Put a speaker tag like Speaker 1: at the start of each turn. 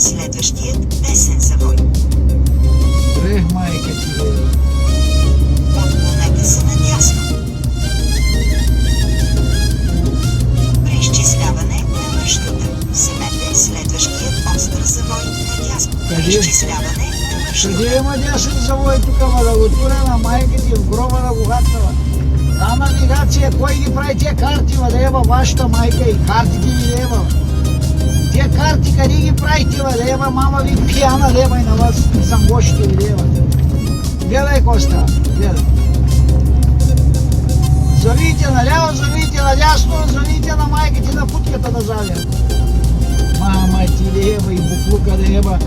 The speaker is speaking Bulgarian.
Speaker 1: Следващият десен завой.
Speaker 2: Ех, майка ти, бе.
Speaker 1: Отклонете се надясно. При изчисляване на маршрута вземете следващият остър завой надясно. При
Speaker 2: Къде?
Speaker 1: изчисляване на маршрута.
Speaker 2: Къде има дясен завой тук, ама да го туря на майка ти в гроба да го хатнала? Та навигация, кой ги прави тия карти, ма да еба вашата майка и картите ви еба. Тия карти къде ги правите, да еба мама ви пияна, да еба и на вас и съм гошите ви, да еба. Гледай, Коста, гледай. Завийте наляво, завийте надясно, завийте на майка ти на путката да завя. Мама ти да еба и буклука да еба.